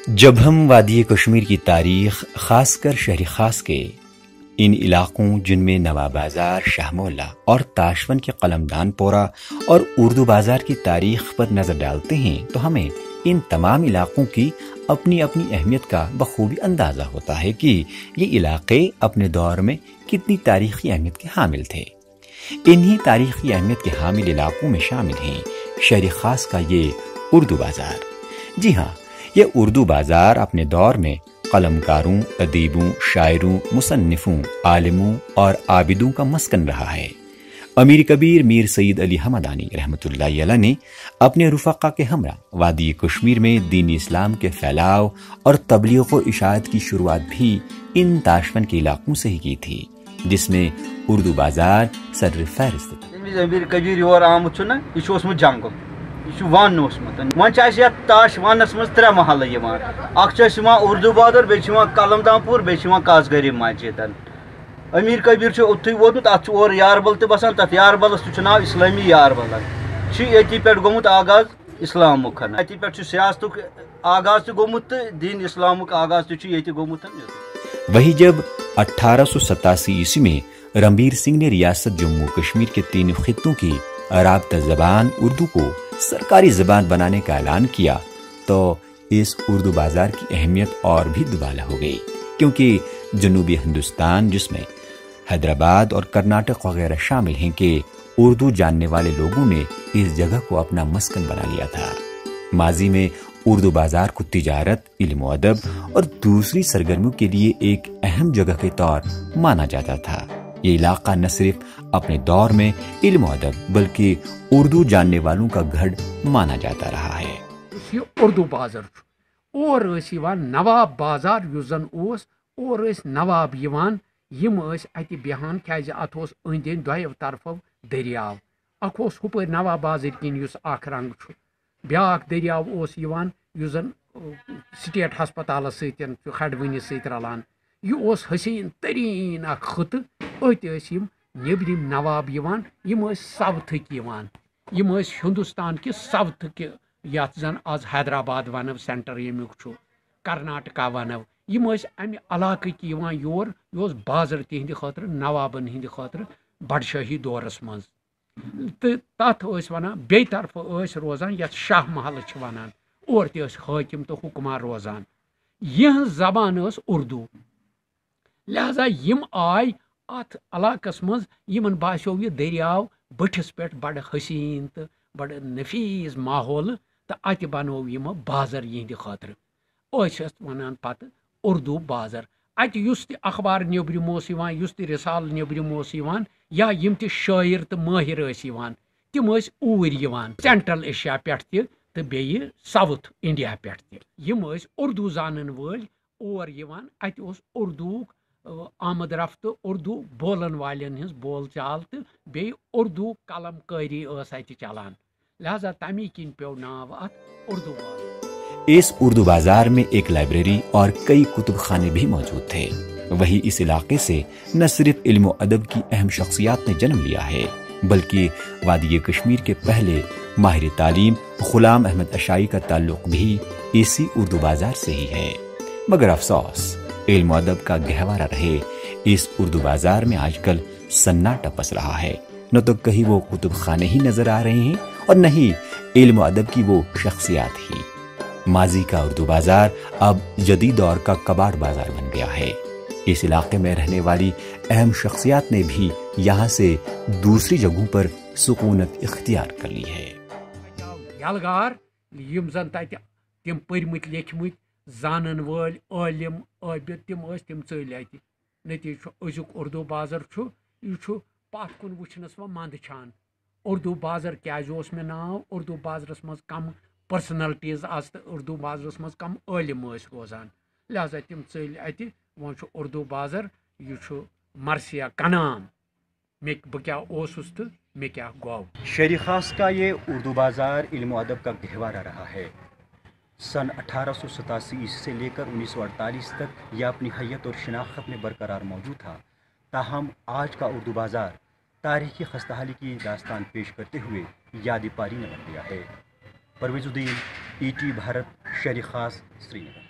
जब हम वादी कश्मीर की तारीख खासकर शहरी खास के इन इलाकों जिनमें नवाब बाजार, शाह मोहल्ला और ताशवन के कलमदान पोरा और उर्दू बाजार की तारीख पर नजर डालते हैं तो हमें इन तमाम इलाकों की अपनी अपनी अहमियत का बखूबी अंदाजा होता है कि ये इलाके अपने दौर में कितनी तारीखी अहमियत के हामिल थे। इन्हीं तारीखी अहमियत के हामिल इलाकों में शामिल हैं शहरी खास का ये उर्दू बाजार। जी हाँ, ये उर्दू बाजार अपने दौर में कलमकारों, अदीबों, शायरों, मुसन्निफों, आलिमों और आबिदों का मस्कन रहा है। अमीर कबीर मीर सईद अली हमदानी रहमतुल्लाहि अलैह ने अपने रुफ़क़ा के हमरा वादी कश्मीर में दीन इस्लाम के फैलाव और तबलीग व इशाअत की शुरुआत भी इन ताशवन के इलाकों से ही की थी, जिसमें उर्दू बाजार सर फहरिस्त था। अमीर कबीर योर आमुत ना यह जंगल यह वन वन ताशवानस मज त्रे महल उर्दू बादर बे कलमदानपुर बे कासगरी मस्जिद। अमीर कबीर उत्थु वोतमुत अत और यारबल तो बसान तथ यारबलस नाव इस्लामी यारबल ये पे गोमुत आगाज इस्लामुक अति पे सियासतुक आगाज गोमुत दीन इस्लामुक आगाज ये गोमुत। वही जब 1887 ईस्वी में रणबीर सिंह ने रियासत जम्मू कश्मीर के 3 खित्तों की राब्ता जबान उर्दू को सरकारी जबान बनाने का ऐलान किया तो इस उर्दू बाजार की अहमियत और भी दुबाला हो गई, क्योंकि जनूबी हिंदुस्तान जिसमें हैदराबाद और कर्नाटक वगैरह शामिल हैं कि उर्दू जानने वाले लोगों ने इस जगह को अपना मस्कन बना लिया था। माजी में उर्दू बाजार को तिजारत, इल्म अदब और दूसरी सरगर्मियों के लिए एक अहम जगह के तौर माना जाता था। ये इलाका न सिर्फ अपने दौर में इल्म अदब बल्कि उर्दू जानने वालों का गढ़ माना जाता रहा है। उर्दू बाजार और नवाब बाजार और नवाब यम अत बेहान क्या अत अंद अंद दो तरफो दरियाव अख हुपर नवाब बाजार किन रंग ब्या दरियाव जन स्टेट हस्पताल खडवनी सत रलान यह हसीन तरीन खत अत नबरिम नवाब यम साउथक हिंदुस्तान कि साउथ ये जन आज हैदराबाद वनव सेंटर यमुक कर्नाटका वनव यम अमि इलाक योर यह बाजार तिहंद खतर नवाबन हंद खतर बडशाही दौरस मज तो तथ वन बे तरफ रोजान ये शाह महल वन और हाकिम तो हुक्मरान रोजान यह जबान उर्दू। लिहाजा यम आय अत इलाकस मज यमन बास्यो यह दरियाव बठिस पे बड़ हसीन तो बड़ नफीस माहौल तो अत बनो यम बाजार यहंद खतर वन पत उर्दू बाजार अत अखबार नबरम रिसाल नबरम या यम शायर तो माहिर तम ऊर सेंट्रल एशिया पे तो बे साउथ इंडिया पे यम उर्दू जानन वाल और अत उर्दू आमद रफ्त उर्दू बोलन वालन हज बोल चाल तो बे उर्दू कलमकारी अत चलान। लिहाजा तमी किन पे नाव अत उर्दू बाजार। इस उर्दू बाजार में एक लाइब्रेरी और कई कुतुब खाने भी मौजूद थे। वही इस इलाके से न सिर्फ इल्म अदब की अहम शख्सियात ने जन्म लिया है बल्कि वादी कश्मीर के पहले माहिर तालीम गुलाम अहमद अशाई का ताल्लुक भी इसी उर्दू बाजार से ही है। मगर अफसोस इल्म अदब का गहवारा रहे इस उर्दू बाजार में आजकल सन्नाटा पस रहा है। न तो कहीं वो कुतुब खाने ही नजर आ रहे हैं और न ही इल्म अदब की वो शख्सियात ही। माजी का उर्दू बाजार अब जदीद दौर का कबाड़ बाजार बन गया है। इस इलाके में रहने वाली अहम शख्सियात ने भी यहाँ से दूसरी जगहों पर सुकूनत इख्तियार कर ली है। यलगार यम जन तम पर्मुत लेखमुत जानन वाल आलिम आबिद तम चल अत नतीज अजुक उर्दू बाजार यह पत कुन वुचनस व मंद छान। उर्दू बाजार क्या मे नाव उर्दू बाजारस मज कम पर्सनलिटीज आज तो उर्दू बाजारस मज कम आलिम रोजान। लिहाजा तम चल अत वो उर्दू बाजार यह मरसिया कनाम मे बह क्या तो मे क्या गो। शहरी खास का ये उर्दू बाजार इल्म अदब का गहवारा रहा है। सन 1887 ईस्वी से लेकर 1948 तक यह अपनी हैयत और शनाख्त में बरकरार मौजूद था। ताहम आज का उर्दू बाजार तारीखी खस्ताहाली की दास्तान पेश करते हुए याद पारी में बन गया है। परवेजुद्दीन, ET भारत, शहरी खास, श्रीनगर।